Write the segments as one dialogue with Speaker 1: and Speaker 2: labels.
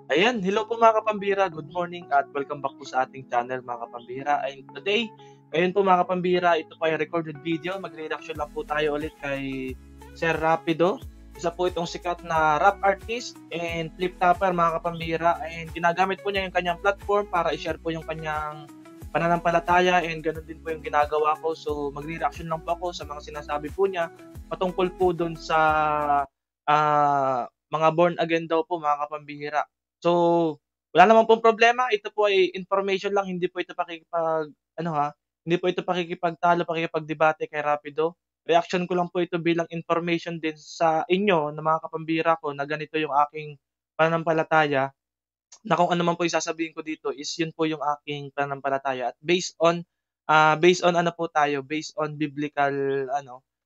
Speaker 1: Ayan, hello po mga kapambira, good morning at welcome back po sa ating channel mga kapambira. And today, ngayon po mga kapambira, ito po ay recorded video. Magre-reaction lang po tayo ulit kay Sir Rapido. Isa po itong sikat na rap artist and flip topper mga kapambira. And ginagamit po niya yung kanyang platform para i-share po yung kanyang pananampalataya and ganun din po yung ginagawa ko. So magre-reaction lang po ako sa mga sinasabi po niya patungkol po dun sa mga born again daw po mga kapambira. So, wala naman pong problema. Ito po ay information lang, hindi po ito hindi po ito pakikipagtalo, pakikipagdebate kay Rapido. Reaction ko lang po ito bilang information din sa inyo na mga kapambira ko na ganito yung aking pananampalataya, na kung ano man po yung sasabihin ko dito is yun po yung aking pananampalataya at based on ano po tayo, based on biblical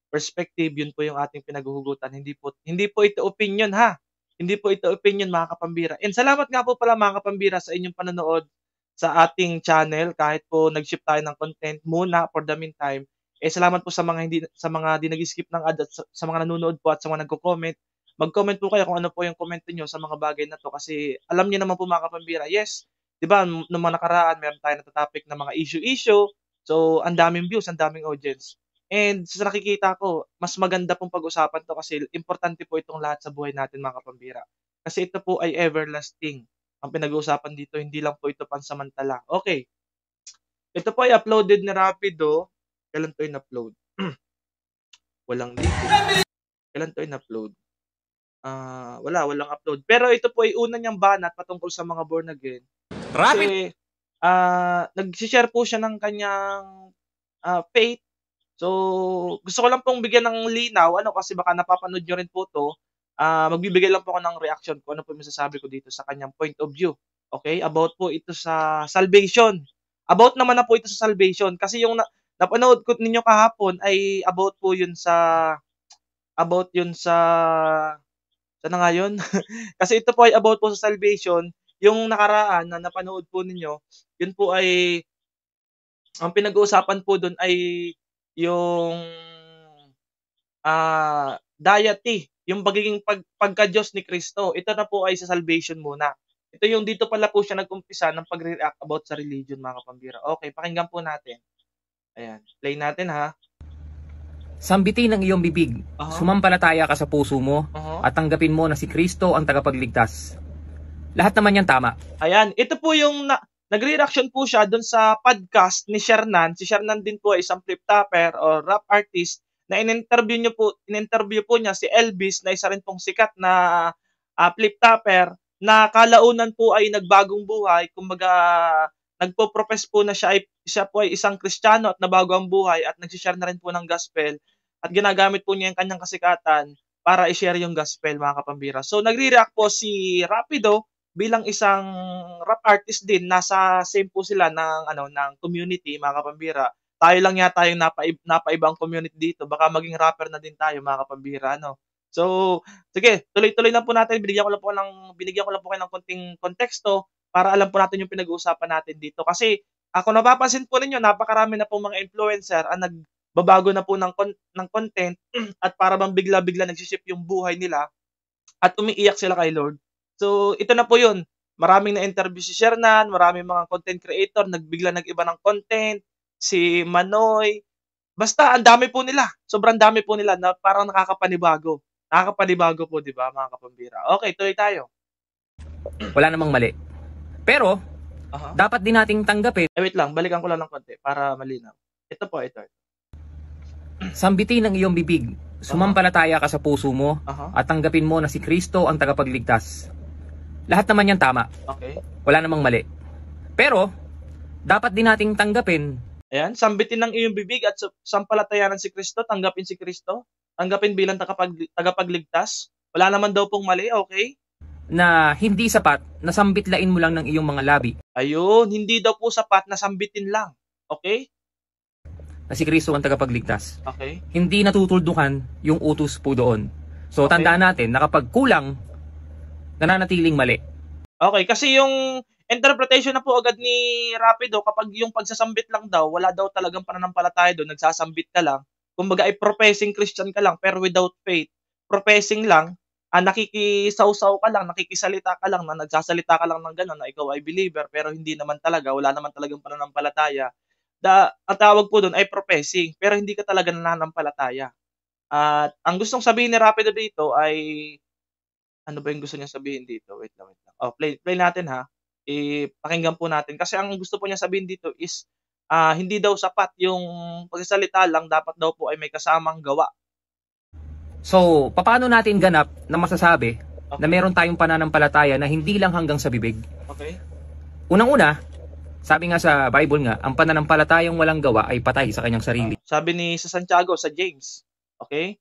Speaker 1: perspective, yun po yung ating pinaghuhugutan. Hindi po ito opinion ha. Hindi po ito opinion mga kapambira. And salamat nga po pala mga kapambira sa inyong panonood sa ating channel kahit po nag-ship tayo ng content muna for the meantime. Salamat po sa mga di nag-skip ng ad at sa mga nanonood po at sa mga nagko-comment. Mag-comment po kayo kung ano po yung comment niyo sa mga bagay na 'to kasi alam niyo naman po mga kapambira, yes, 'di ba nung mga nakaraan meron tayong na-topic na mga issue-issue. So, ang daming views, ang daming audience. And sa nakikita ko, mas maganda pong pag-usapan 'to kasi importante po itong lahat sa buhay natin mga kapambira. Kasi ito po ay everlasting. Ang pinag-uusapan dito, hindi lang po ito pansamantala. Okay, ito po ay uploaded ni Rapido. Kailan 'to in-upload? Walang date, eh. Kailan 'to in-upload? Walang upload. Pero ito po ay una niyang banat patungkol sa mga born again.
Speaker 2: Rapid!
Speaker 1: Kasi, nagse-share po siya ng kanyang, faith. So, gusto ko lang pong bigyan ng linaw kasi baka napapanood niyo rin po 'to. Magbibigay lang po ako ng reaction kung ano po yung masasabi ko dito sa kanyang point of view. Okay, about po ito sa salvation. About naman na po ito sa salvation kasi yung napanood ko ninyo kahapon ay about yun sa saan na nga yun? Kasi ito po ay about po sa salvation. Yung nakaraan na napanood po ninyo, yun po ay ang pinag-uusapan po dun ay yung, deity, yung pagiging pagka-Diyos ni Kristo. Ito na po ay sa salvation muna. Ito yung dito pala po siya nag-umpisa ng pagre-react about sa religion mga kapambira. Okay, pakinggan po natin. Ayan, play natin ha.
Speaker 2: Sambitin ang iyong bibig, sumampalataya ka sa puso mo, at tanggapin mo na si Kristo ang tagapagligtas. Lahat naman yan tama.
Speaker 1: Ayan, ito po yung nagre-reaction po siya doon sa podcast ni Shernan. Si Shernan din po ay isang flip topper or rap artist na in-interview po niya si Elvis na isa rin pong sikat na flip topper na kalaunan po ay nagbagong buhay. Kumbaga, nagpo-profess po na siya po ay isang Kristiyano at nabago ang buhay at nag-share na rin po ng gospel at ginagamit po niya yung kanyang kasikatan para i-share yung gospel mga kapambira. So nagre-react po si Rapido bilang isang rap artist din, nasa same po sila ng community mga kapambira. Tayo lang yata yung napaibang community dito. Baka maging rapper na din tayo mga kapambira, no? So, sige, tuloy-tuloy lang po natin. Binigyan ko lang po kayo ng konting konteksto para alam po natin yung pinag-uusapan natin dito. Kasi ako napapansin po ninyo, napakarami na po mga influencer ang nagbabago na po ng content at para bang bigla-bigla nagsiship yung buhay nila at umiiyak sila kay Lord. So, ito na po yun. Maraming na-interview si Shernan, maraming mga content creator, nag-iba ng content, si Manoy. Basta, ang dami po nila. Sobrang dami po nila na parang nakakapanibago. Nakakapanibago po, di ba, mga kapambira? Okay, tuloy tayo.
Speaker 2: Wala namang mali. Pero, dapat din nating tanggapin.
Speaker 1: Wait lang, balikan ko lang ng konti para malinaw. Ito po, ito.
Speaker 2: Sambitin ang iyong bibig, sumampalataya ka sa puso mo, at tanggapin mo na si Kristo ang tagapagligtas. Lahat naman yan tama.
Speaker 1: Okay.
Speaker 2: Wala namang mali. Pero, dapat din nating tanggapin.
Speaker 1: Ayan, sambitin ng iyong bibig at sampalatayanan si Kristo, tanggapin si Kristo, tanggapin bilang tagapagligtas. Wala naman daw pong mali, okay?
Speaker 2: Na hindi sapat na sambitlain mo lang ng iyong mga labi.
Speaker 1: Ayun, hindi daw po sapat na sambitin lang. Okay?
Speaker 2: Na si Kristo ang tagapagligtas.
Speaker 1: Okay.
Speaker 2: Hindi natutuldukan yung utos po doon. So, okay, tandaan natin na kapag kulang, nananatiling mali.
Speaker 1: Okay, kasi yung interpretation na po agad ni Rapido, kapag yung pagsasambit lang daw, wala daw talagang pananampalataya doon, nagsasambit ka lang. Kumbaga ay professing Christian ka lang pero without faith. Professing lang, nakikisaw-saw ka lang, nakikisalita ka lang, na nagsasalita ka lang ng gano'n na ikaw ay believer, pero hindi naman talaga, wala naman talagang pananampalataya. Ang tawag po do'n ay professing, pero hindi ka talaga nananampalataya. At ang gustong sabihin ni Rapido dito ay, ano ba yung gusto niyang sabihin dito? Wait lang, wait lang. Oh, play natin ha. Pakinggan po natin. Kasi ang gusto po niyang sabihin dito is, hindi daw sapat yung pagsasalita lang, dapat daw po ay may kasamang gawa.
Speaker 2: So, paano natin ganap na masasabi na meron tayong pananampalataya na hindi lang hanggang sa bibig?
Speaker 1: Okay.
Speaker 2: Unang-una, sabi nga sa Bible nga, ang pananampalatayang walang gawa ay patay sa kanyang sarili.
Speaker 1: Sabi ni sa Santiago, sa James. Okay?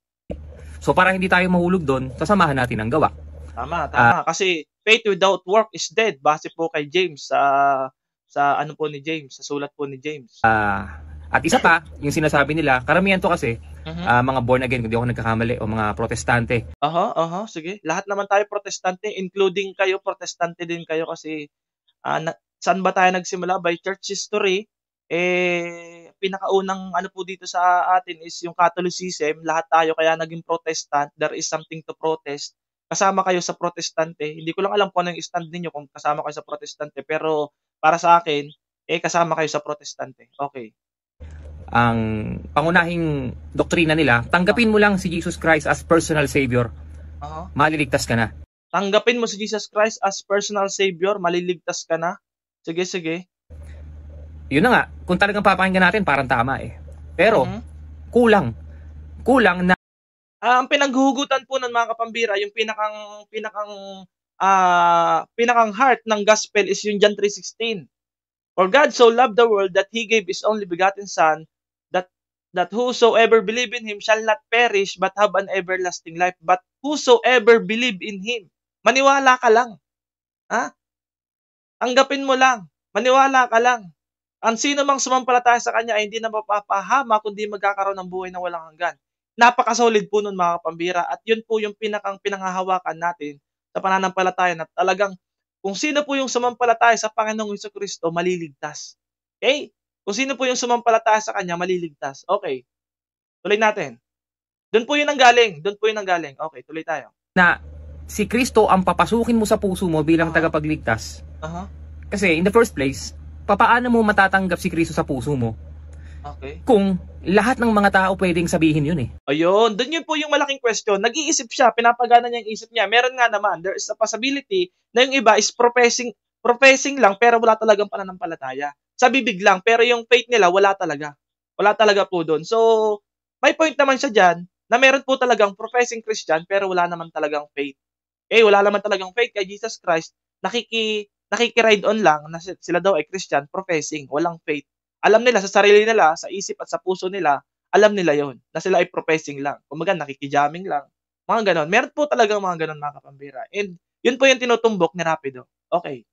Speaker 2: So, para hindi tayo mahulog doon, sasamahan natin ang gawa.
Speaker 1: Tama. Kasi faith without work is dead. Base po kay James sa ano po ni James, sa sulat po ni James.
Speaker 2: At isa pa, yung sinasabi nila, karamihan to kasi, mga born again, kung di ako nagkakamali, o mga protestante.
Speaker 1: Sige. Lahat naman tayo protestante, including kayo, protestante din kayo kasi saan ba tayo nagsimula? By church history, pinakaunang ano po dito sa atin is yung Catholicism. Lahat tayo kaya naging Protestant. There is something to protest. Kasama kayo sa protestante. Hindi ko lang alam kung ano yung stand ninyo kung kasama kayo sa protestante. Pero para sa akin, kasama kayo sa protestante. Okay.
Speaker 2: Ang pangunahing doktrina nila, tanggapin mo lang si Jesus Christ as personal savior. Maliligtas ka na.
Speaker 1: Tanggapin mo si Jesus Christ as personal savior, maliligtas ka na. Sige.
Speaker 2: Yun na nga, kung talagang papakinggan natin, parang tama eh. Pero, kulang na.
Speaker 1: Ang pinaghuhugutan po ng mga kapambira, yung pinakang heart ng gospel is yung John 3:16. For God so loved the world that He gave His only begotten Son, that whosoever believe in Him shall not perish but have an everlasting life. But whosoever believe in Him, maniwala ka lang. Tanggapin mo lang. Maniwala ka lang. Ang sino mang sumampalataya sa Kanya ay hindi na mapapahama kundi magkakaroon ng buhay na walang hanggan. Napakasolid po nun mga kapambira at yun po yung pinanghahawakan natin sa pananampalataya na talagang kung sino po yung sumampalataya sa Panginoong Jesucristo, maliligtas. Okay? Kung sino po yung sumampalataya sa Kanya, maliligtas. Okay. Tuloy natin. Doon po yun ang galing. Okay, tuloy tayo.
Speaker 2: Na si Kristo ang papasukin mo sa puso mo bilang tagapagligtas. Kasi in the first place, papaano mo matatanggap si Kristo sa puso mo?
Speaker 1: Okay.
Speaker 2: Kung lahat ng mga tao pwedeng sabihin yun eh.
Speaker 1: Ayun, doon yun po yung malaking question. Nag-iisip siya, pinapagana niya yung isip niya. Meron nga naman, there is a possibility na yung iba is professing lang pero wala talagang pananampalataya. Sa bibig lang, pero yung faith nila wala talaga. Wala talaga po doon. So, may point naman siya dyan na meron po talagang professing Christian pero wala naman talagang faith. Wala naman talagang faith kay Jesus Christ. Nakiki-ride on lang na sila daw ay Christian, professing, walang faith. Alam nila sa sarili nila, sa isip at sa puso nila, alam nila yon na sila ay professing lang. Kumaga, nakikijamming lang. Mga ganon. Meron po talagang mga ganon mga kapambira. And yun po yung tinutumbok ni Rapido. Okay.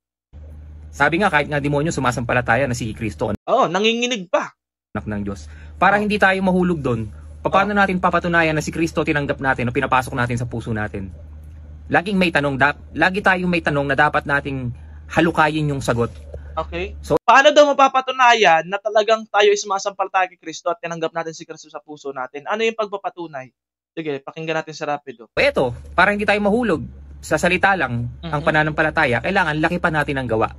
Speaker 2: Sabi nga, kahit nga demonyo, sumasampalataya na si Kristo.
Speaker 1: Nanginginig pa.
Speaker 2: Anak ng Diyos. Para hindi tayo mahulog doon, paano natin papatunayan na si Kristo tinanggap natin o pinapasok natin sa puso natin? Lagi tayong may tanong na dapat nating halukayin yung sagot.
Speaker 1: Okay. So, paano daw mapapatunayan na talagang tayo ay sumasampalataya kay Kristo at tinanggap natin si Kristo sa puso natin? Ano yung pagpapatunay? Sige, pakinggan natin sa Rapido.
Speaker 2: Ito, para hindi tayo mahulog sa salita lang ang pananampalataya, kailangan laki pa natin ang gawa.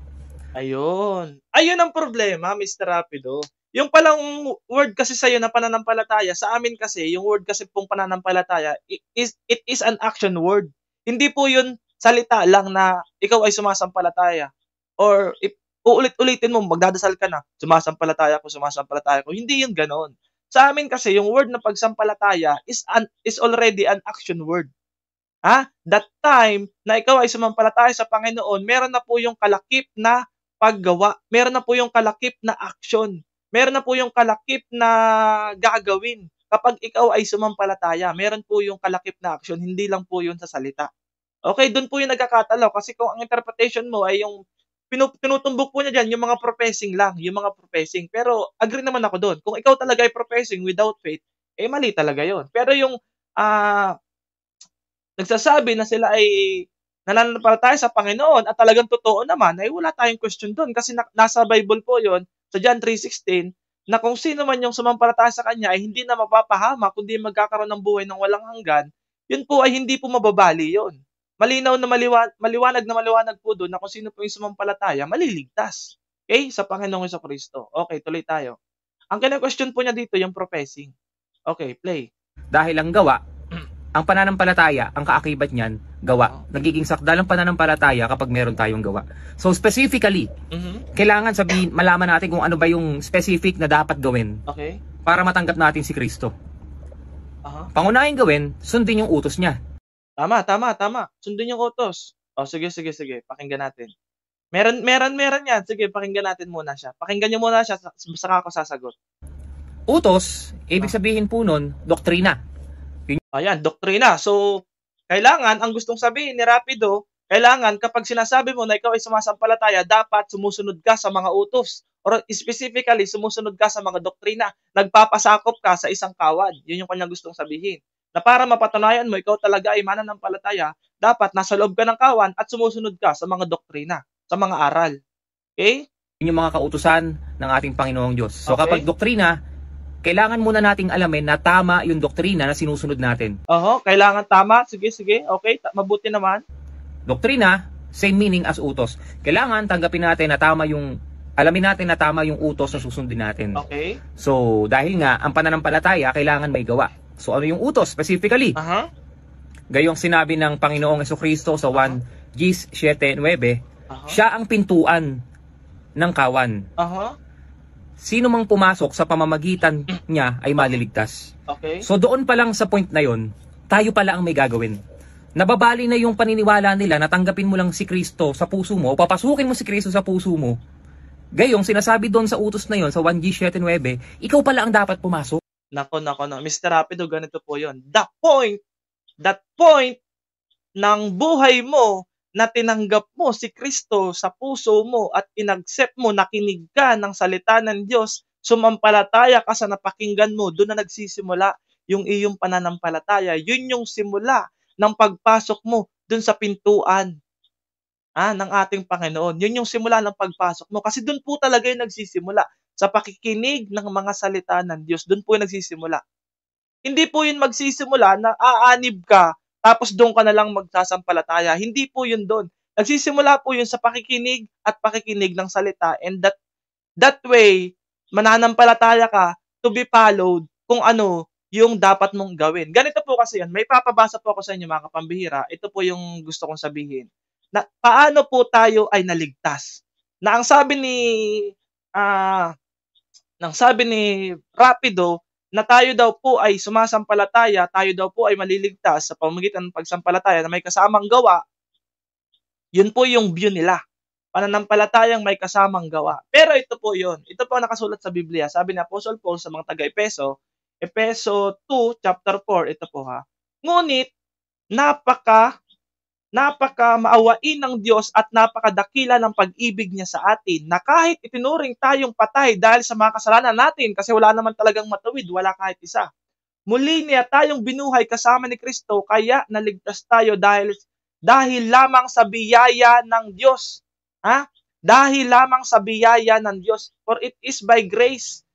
Speaker 1: Ayun ang problema, Mr. Rapido. Yung palang word kasi sa'yo na pananampalataya, sa amin kasi, yung word kasi pong pananampalataya, it is an action word. Hindi po yun salita lang na ikaw ay sumasampalataya. Or if uulit-ulitin mo, magdadasal ka na, sumasampalataya ko. Hindi yun ganon. Sa amin kasi, yung word na pagsampalataya is already an action word. That time na ikaw ay sumampalataya sa Panginoon, meron na po yung kalakip na paggawa. Meron na po yung kalakip na action. Meron na po yung kalakip na gagawin. Kapag ikaw ay sumampalataya, meron po yung kalakip na action, hindi lang po yun sa salita. Okay, doon po yung nagkakatalo. Kasi kung ang interpretation mo ay yung tinutumbok po niya dyan, yung mga professing lang, yung mga professing. Pero agree naman ako doon. Kung ikaw talaga ay professing without faith, mali talaga yon. Pero yung nagsasabi na sila ay nananampalataya sa Panginoon at talagang totoo naman, ay wala tayong question doon. Kasi nasa Bible po yon sa John 3:16, na kung sino man yung sumampalataya sa Kanya ay hindi na mapapahama, kundi magkakaroon ng buhay ng walang hanggan. yun po ay hindi po mababali yun. Malinaw na maliwanag na maliwanag po doon na kung sino po yung sumampalataya, maliligtas. Okay? Sa Panginoong Jesucristo. Okay, tuloy tayo. Ang kine-question po niya dito yung professing. Okay, play.
Speaker 2: Dahil ang gawa, ang pananampalataya, ang kaakibat niyan, gawa. Nagiging sakdal ang pananampalataya kapag meron tayong gawa. So specifically, kailangan malaman natin kung ano ba yung specific na dapat gawin
Speaker 1: Okay.
Speaker 2: para matanggap natin si Kristo.
Speaker 1: Aha.
Speaker 2: Pangunahing gawin, sundin yung utos niya.
Speaker 1: Tama. Sundin yung utos. O, sige. Pakinggan natin. Meron yan. Sige, pakinggan natin muna siya. Pakinggan niyo muna siya, saka ako sasagot.
Speaker 2: Utos, ibig sabihin po nun, doktrina.
Speaker 1: Ayan, doktrina. So, kailangan, ang gustong sabihin ni Rapido, kailangan kapag sinasabi mo na ikaw ay sumasampalataya, dapat sumusunod ka sa mga utos. Or specifically, sumusunod ka sa mga doktrina. Nagpapasakop ka sa isang kawan. Yun yung kanyang gustong sabihin. Na para mapatunayan mo, ikaw talaga ay mananampalataya, dapat nasa loob ka ng kawan at sumusunod ka sa mga doktrina, sa mga aral. Okay?
Speaker 2: Yun yung mga kautusan ng ating Panginoong Diyos. So
Speaker 1: Okay.
Speaker 2: kapag doktrina, kailangan muna nating alamin na tama yung doktrina na sinusunod natin.
Speaker 1: Kailangan tama. Sige. Okay, mabuti naman.
Speaker 2: Doktrina, same meaning as utos. Kailangan tanggapin natin na alamin natin na tama yung utos na susundin natin.
Speaker 1: Okay.
Speaker 2: So, dahil nga, ang pananampalataya, kailangan may gawa. So, ano yung utos specifically? Gayong sinabi ng Panginoong Jesucristo sa 1 Gs 7:9, siya ang pintuan ng kawan. Sino mang pumasok sa pamamagitan niya ay maliligtas.
Speaker 1: Okay.
Speaker 2: So doon pa lang sa point na yon, tayo pala ang may gagawin. Nababali na yung paniniwala nila na tanggapin mo lang si Kristo sa puso mo, o papasukin mo si Kristo sa puso mo. Gayong sinasabi doon sa utos na yon sa 1 Gs 7:9, ikaw pala ang dapat pumasok.
Speaker 1: Nako. Mr. Rapido, ganito po yon. That point ng buhay mo na tinanggap mo si Kristo sa puso mo at inaccept mo, nakinig ka ng salita ng Diyos, sumampalataya ka sa napakinggan mo, doon na nagsisimula yung iyong pananampalataya. Yun yung simula ng pagpasok mo doon sa pintuan ng ating Panginoon. Yun yung simula ng pagpasok mo. Kasi doon po talaga yung nagsisimula. Sa pakikinig ng mga salita ng Diyos, doon po yung nagsisimula. Hindi po yun magsisimula na aanib ka, tapos doon ka na lang magsasampalataya. Hindi po yun doon. Nagsisimula po yun sa pakikinig at pakikinig ng salita, and that way, mananampalataya ka to be followed kung ano yung dapat mong gawin. Ganito po kasi yan. May papabasa po ako sa inyo, mga kapambihira. Ito po yung gusto kong sabihin. Na paano po tayo ay naligtas? Na ang sabi ni Rapido, na tayo daw po ay sumasampalataya, tayo daw po ay maliligtas sa pamamagitan ng pagsampalataya na may kasamang gawa, yun po yung view nila. Pananampalatayang may kasamang gawa. Pero ito po yun. Ito po ang nakasulat sa Biblia. Sabi ni Apostle Paul sa mga taga-Epeso, Epeso 2, chapter 4, ito po ha. Ngunit, napaka maawain ng Diyos at napakadakila ng pag-ibig niya sa atin na kahit itinuring tayong patay dahil sa mga kasalanan natin, kasi wala naman talagang matuwid, wala kahit isa. Muli niya tayong binuhay kasama ni Kristo, kaya naligtas tayo dahil lamang sa biyaya ng Diyos. Dahil lamang sa biyaya ng Diyos. For it is by grace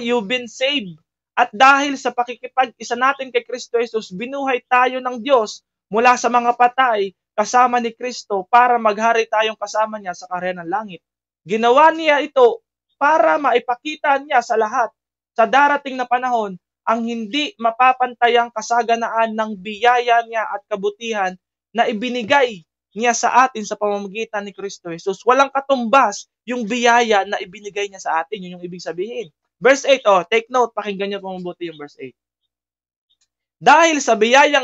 Speaker 1: you've been saved. At dahil sa pakikipag-isa natin kay Kristo Jesus, binuhay tayo ng Diyos mula sa mga patay kasama ni Kristo para maghari tayong kasama niya sa kaharian ng langit. Ginawa niya ito para maipakita niya sa lahat sa darating na panahon ang hindi mapapantayang kasaganaan ng biyaya niya at kabutihan na ibinigay niya sa atin sa pamamagitan ni Kristo Jesus. Walang katumbas yung biyaya na ibinigay niya sa atin. Yun yung ibig sabihin. Verse 8, take note, pakinggan niyo kung mabuti yung verse 8. Dahil sa biyaya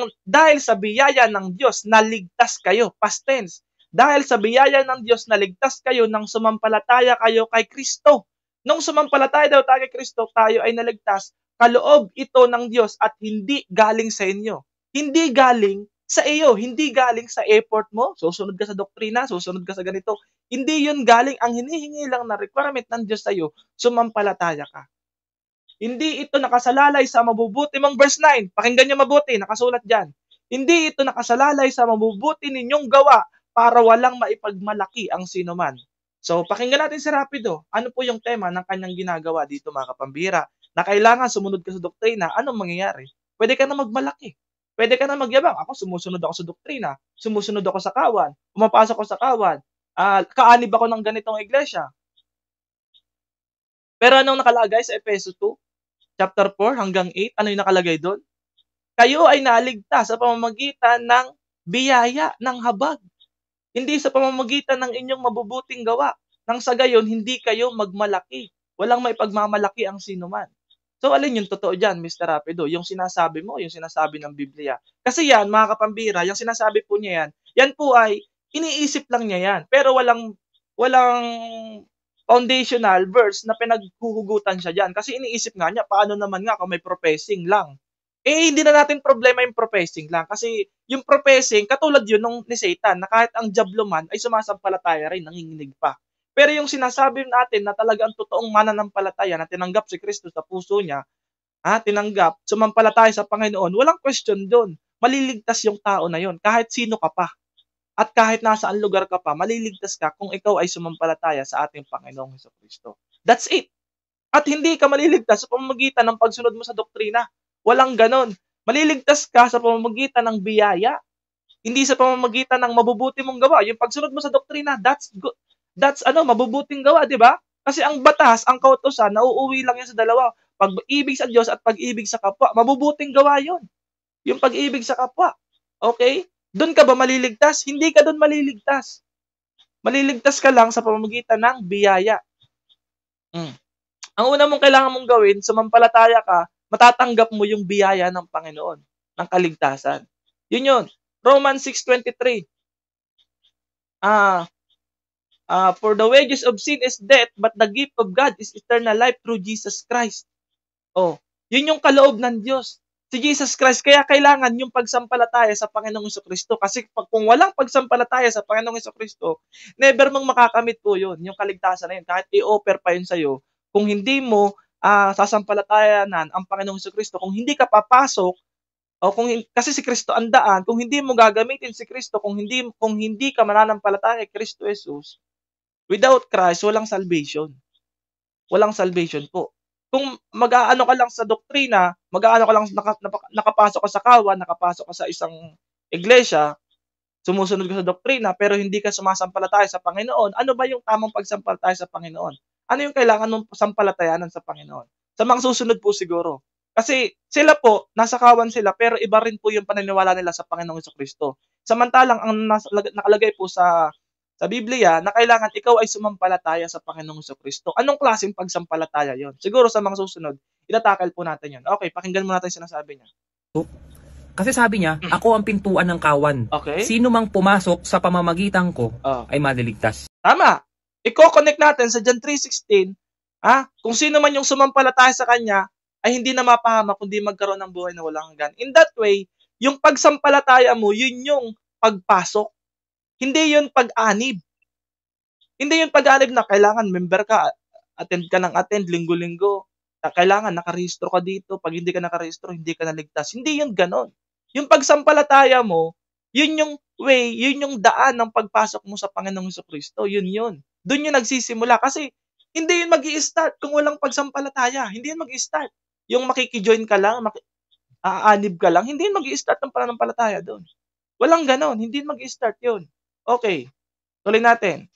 Speaker 1: ng Diyos, naligtas kayo. Past tense. Dahil sa biyaya ng Diyos, naligtas kayo nang sumampalataya kayo kay Kristo. Nung sumampalataya daw tayo kay Kristo, tayo ay naligtas. Kaloob ito ng Diyos at hindi galing sa inyo. Hindi galing sa iyo. Hindi galing sa effort mo. Susunod ka sa doktrina, susunod ka sa ganito. Hindi yun galing. Ang hinihingi lang na requirement ng Diyos sa iyo, sumampalataya ka. Hindi ito nakasalalay sa mabubuti mong verse 9. Pakinggan niyo mabuti, nakasulat dyan. Hindi ito nakasalalay sa mabubuti ninyong gawa para walang maipagmalaki ang sinuman. So, pakinggan natin si Rapido. Ano po yung tema ng kanyang ginagawa dito, mga kapambira? Na kailangan sumunod ka sa doktrina, anong mangyayari? Pwede ka na magmalaki. Pwede ka na magyabang, ako sumusunod ako sa doktrina, sumusunod ako sa kawan, pumapasok ako sa kawan, kaanib ako ng ganitong iglesia. Pero anong nakalagay sa Efeso 2, chapter 4 hanggang 8? Ano yung nakalagay doon? Kayo ay naligtas sa pamamagitan ng biyaya, ng habag. Hindi sa pamamagitan ng inyong mabubuting gawa. Nang sa gayon, hindi kayo magmalaki. Walang may pagmamalaki ang sinuman. So, alin yung totoo dyan, Mr. Rapido? Yung sinasabi mo, yung sinasabi ng Biblia. Kasi yan, mga kapambira, yung sinasabi po niya yan, yan po ay, iniisip lang niya yan. Pero walang foundational verse na pinaghuhugutan siya dyan. Kasi iniisip nga niya, paano naman nga kung may professing lang? Hindi na natin problema yung professing lang. Kasi yung professing, katulad yun nung ni Satan, na kahit ang diablo man ay sumasampalataya rin, nanginginig pa. Pero yung sinasabi natin na talaga ang totoong mananampalataya na tinanggap si Kristo sa puso niya, tinanggap, sumampalataya sa Panginoon, walang question doon. Maliligtas yung tao na yon kahit sino ka pa. At kahit nasaan lugar ka pa, maliligtas ka kung ikaw ay sumampalataya sa ating Panginoong Kristo. That's it. At hindi ka maliligtas sa pamamagitan ng pagsunod mo sa doktrina. Walang ganon. Maliligtas ka sa pamamagitan ng biyaya. Hindi sa pamamagitan ng mabubuti mong gawa. Yung pagsunod mo sa doktrina, that's good. That's mabubuting gawa, di ba? Kasi ang batas, ang kautusan, nauuwi lang yan sa dalawa. Pag-ibig sa Diyos at pag-ibig sa kapwa. Mabubuting gawa yon. Yung pag-ibig sa kapwa. Okay? Doon ka ba maliligtas? Hindi ka doon maliligtas. Maliligtas ka lang sa pamamagitan ng biyaya. Ang una mong kailangan mong gawin, sumampalataya ka, matatanggap mo yung biyaya ng Panginoon, ng kaligtasan. Yun yun. Romans 6:23. For the wages of sin is death, but the gift of God is eternal life through Jesus Christ. Yun yung kaloob ng Diyos. Si Jesus Christ, kaya kailangan yung pagsampalataya sa Panginoong Jesucristo. Kasi kung walang pagsampalataya sa Panginoong Jesucristo, never mong makakamit po yun, yung kaligtasan na yun. Kahit i-offer pa yun sa'yo, kung hindi mo sasampalatayanan ang Panginoong Jesucristo, kung hindi ka papasok, kasi si Kristo ang daan, kung hindi mo gagamitin si Kristo, kung hindi ka mananampalataya kay Kristo Jesus, without Christ, walang salvation. Walang salvation po. Kung mag-aano ka lang sa doktrina, mag-aano ka lang, nakapasok ka sa kawan, nakapasok ka sa isang iglesia, sumusunod ka sa doktrina, pero hindi ka sumasampalataya sa Panginoon, ano ba yung tamang pagsampalataya sa Panginoon? Ano yung kailangan mong sampalatayanan sa Panginoon? Sa mga susunod po siguro. Kasi sila po, nasa kawan sila, pero iba rin po yung paniniwala nila sa Panginoong Jesucristo. Samantalang ang nakalagay po sa Biblia na kailangan ikaw ay sumampalataya sa Panginoong Jesucristo. Anong klaseng pagsampalataya yon? Siguro sa mga susunod, itatakal po natin yon. Okay, pakinggan mo natin sinasabi niya.
Speaker 2: Kasi sabi niya, ako ang pintuan ng kawan.
Speaker 1: Okay.
Speaker 2: Sino mang pumasok sa pamamagitan ko ay maliligtas.
Speaker 1: Tama. I-connect natin sa John 3:16, kung sino man yung sumampalataya sa kanya ay hindi na mapahamak kundi magkaroon ng buhay na walang hanggan. In that way, yung pagsampalataya mo, yun yung pagpasok. Hindi yun pag-anib. Hindi yun pag-anib na kailangan member ka, attend ka ng attend, linggo-linggo. Kailangan nakarehistro ka dito. Pag hindi ka nakarehistro, hindi ka naligtas. Hindi yun ganon. Yung pagsampalataya mo, yun yung way, yun yung daan ng pagpasok mo sa Panginoong Jesucristo. Yun yun. Doon yun nagsisimula. Kasi hindi yun mag-i-start kung walang pagsampalataya. Hindi yun mag-i-start. Yung makikijoin ka lang, aanib ka lang, hindi yun mag-i-start ng pananampalataya doon. Walang ganon. Hindi yun mag-i-start yun. Okay. Tuloy natin.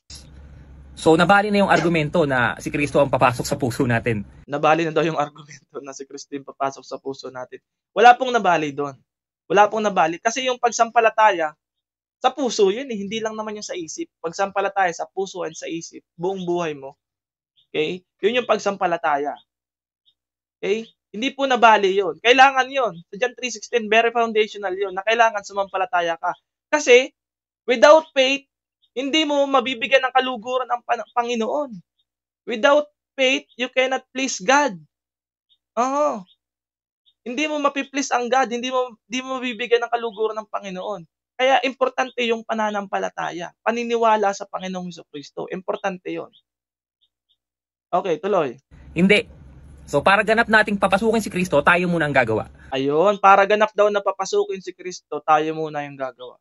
Speaker 2: So, nabali na yung argumento na si Kristo ang papasok sa puso natin.
Speaker 1: Nabali na daw yung argumento na si Kristo yung papasok sa puso natin. Wala pong nabali doon. Wala pong nabali. Kasi yung pagsampalataya, sa puso yun eh. Hindi lang naman yung sa isip. Pagsampalataya sa puso and sa isip. Buong buhay mo. Okay? Yun yung pagsampalataya. Okay? Hindi po nabali yun. Kailangan yun. Sa John 3:16, very foundational yun na kailangan sumampalataya ka. Kasi, without faith, hindi mo mabibigyan ng kaluguran ng Panginoon. Without faith, you cannot please God. Hindi mo mapiplease ang God, hindi mo mabibigyan ng kaluguran ng Panginoon. Kaya importante yung pananampalataya, paniniwala sa Panginoong Jesucristo. Importante 'yon. Okay, tuloy.
Speaker 2: Hindi. So para ganap nating papasukin si Kristo, tayo muna ang gagawa.
Speaker 1: Ayun, para ganap daw na papasukin si Kristo, tayo muna yung gagawa.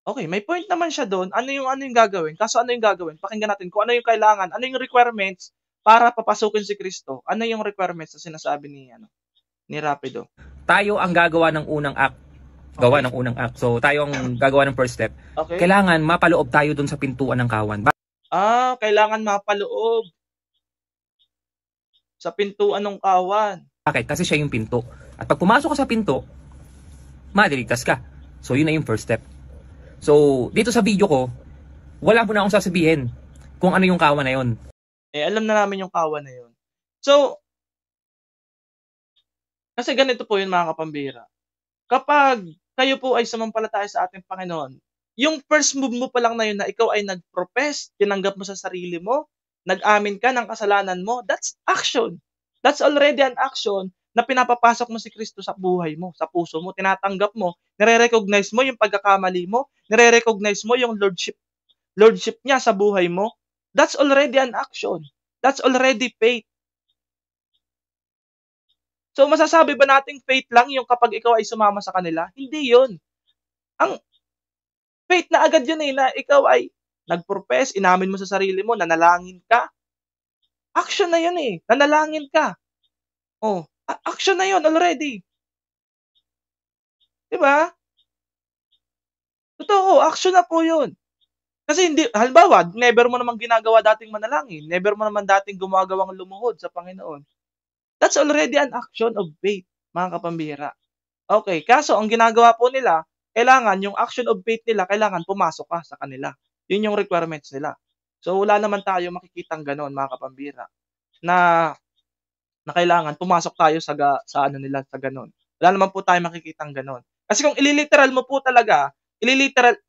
Speaker 1: Okay, may point naman siya doon. Ano yung gagawin? Kaso ano yung gagawin? Pakinggan natin kung ano yung kailangan, ano yung requirements para papasukin si Kristo. Ano yung requirements na sinasabi ni Rapido?
Speaker 2: tayo ang gagawa ng unang act. Gawa ng unang act. So, tayo ang gagawa ng first step.
Speaker 1: Okay.
Speaker 2: Kailangan mapaloob tayo dun sa pintuan ng kawan.
Speaker 1: Kailangan mapaloob sa pintuan ng kawan.
Speaker 2: Bakit? Kasi siya yung pinto. At pag pumasok ka sa pinto, madiligtas ka. So, yun na yung first step. So, dito sa video ko, wala mo na akong sasabihin kung ano yung kawan na yun.
Speaker 1: Alam na namin yung kawan na yun. So, kasi ganito po yun mga kapambira. Kapag kayo po ay sumampalataya sa ating Panginoon, yung first move mo pa lang na yun na ikaw ay nag-profess, tinanggap mo sa sarili mo, nag-amin ka ng kasalanan mo, that's action. That's already an action na pinapapasok mo si Kristo sa buhay mo, sa puso mo, tinatanggap mo, nire-recognize mo yung pagkakamali mo, nire-recognize mo yung lordship niya sa buhay mo. That's already an action. That's already faith. So masasabi ba nating faith lang yung kapag ikaw ay sumama sa kanila? Hindi yun. Ang faith na agad yun na ikaw ay nag-profess, inamin mo sa sarili mo, nanalangin ka. Action na yun nanalangin ka. Action na yun already. Diba? Totoo, action na po yun. Kasi hindi, halimbawa, never mo naman ginagawa dating manalangin, never mo naman dating gumagawang lumuhod sa Panginoon. That's already an action of faith, mga kapambihira. Okay, kaso ang ginagawa po nila, kailangan yung action of faith nila, kailangan pumasok ka sa kanila. Yun yung requirements nila. So wala naman tayo makikitang ganon, mga kapambihira, na kailangan pumasok tayo sa ano nila, sa ganon. Wala naman po tayo makikitang ganon. Kasi kung ililiteral mo po talaga,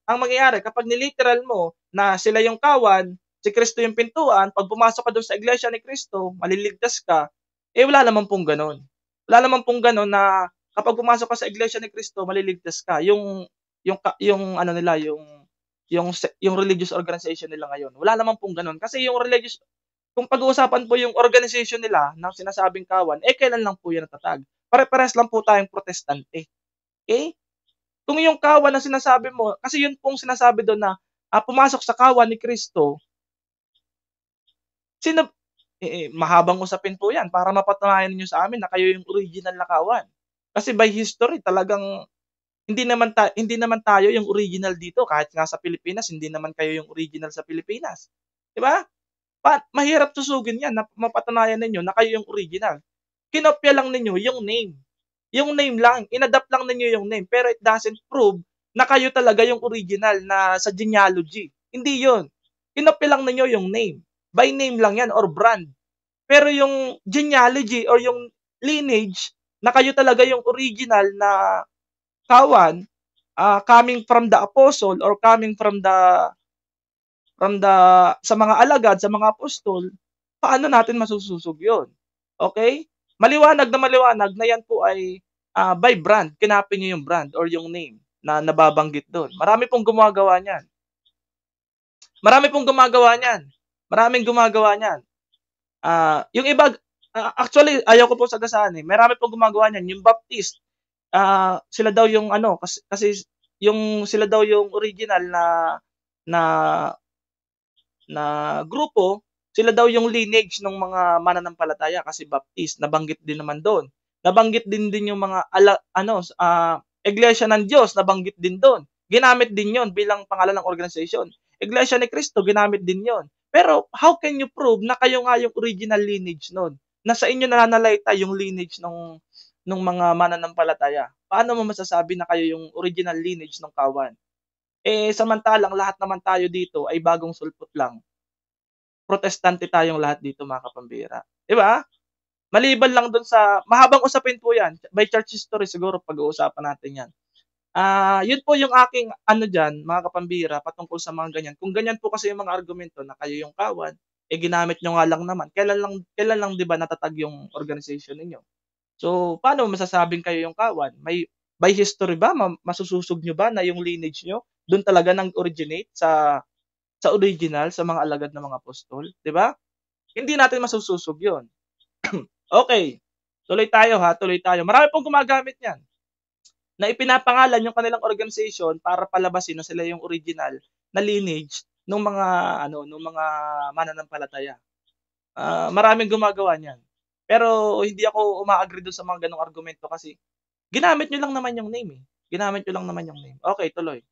Speaker 1: ang mangyayari kapag niliteral mo na sila yung kawan, si Kristo yung pintuan, pag pumasok ka doon sa iglesia ni Kristo, maliligtas ka, wala naman pong ganon. Wala naman pong ganon na kapag pumasok ka sa iglesia ni Kristo, maliligtas ka. Yung ano nila, yung religious organization nila ngayon. Wala naman pong ganon. Kasi yung religious, kung pag-uusapan po yung organization nila ng sinasabing kawan, kailan lang po yan natatag? Pare-pares lang po tayong protestante. Okay? Kung yung kawan na sinasabi mo, kasi yun pong sinasabi doon na pumasok sa kawan ni Kristo, mahabang usapin po yan para mapatunayan niyo sa amin na kayo yung original na kawan. Kasi by history, talagang hindi naman tayo yung original dito. Kahit nga sa Pilipinas, hindi naman kayo yung original sa Pilipinas. Diba? Mahirap susugin yan na mapatunayan ninyo na kayo yung original. Kinopya lang ninyo yung name. Yung name lang, inadapt lang ninyo yung name, pero it doesn't prove na kayo talaga yung original na sa genealogy. Hindi yun. Kinopya lang ninyo yung name. By name lang yan or brand. Pero yung genealogy or yung lineage na kayo talaga yung original na kawan, coming from the apostle or coming from the sa mga alagad, sa mga apostol, paano natin masususog yun? Okay? Maliwanag na yan po ay by brand. Kinapin nyo yung brand or yung name na nababanggit doon. Marami pong gumagawa niyan. Maraming gumagawa niyan. Yung iba, actually, ayaw ko po sagasaan Marami pong gumagawa niyan. Yung Baptist, sila daw yung kasi yung sila daw yung original na grupo, sila daw yung lineage ng mga mananampalataya kasi Baptist, nabanggit din naman doon. Nabanggit din yung mga Iglesia ng Diyos, nabanggit din doon. Ginamit din yon bilang pangalan ng organization. Iglesia ni Cristo, ginamit din yon. Pero how can you prove na kayo nga yung original lineage noon? Na sa inyo nananalayta yung lineage ng mga mananampalataya. Paano mo masasabi na kayo yung original lineage ng kawan? Samantalang lahat naman tayo dito ay bagong sulpot lang. Protestante tayong lahat dito, mga kapambira. Diba? Maliban lang dun sa, mahabang usapin po yan. By church history siguro pag-uusapan natin yan. Yun po yung aking dyan, mga kapambira, patungkol sa mga ganyan. Kung ganyan po kasi yung mga argumento na kayo yung kawan, ginamit nyo nga lang naman. Kailan lang 'di ba natatag yung organization ninyo? So, paano masasabing kayo yung kawan? By history ba masususog nyo ba na yung lineage nyo doon talaga nang originate sa original, sa mga alagad ng mga apostol, 'di ba? Hindi natin masususog 'yon. Okay. Tuloy tayo. Marami pong gumagamit niyan. Na ipinapangalan yung kanilang organization para palabasin na sila yung original na lineage ng mga mananampalataya. Maraming gumagawa niyan. Pero hindi ako umaagree doon sa mga ganong argumento kasi Ginamit niyo lang naman yung name, eh. Ginamit niyo lang naman yung name. Okay, tuloy.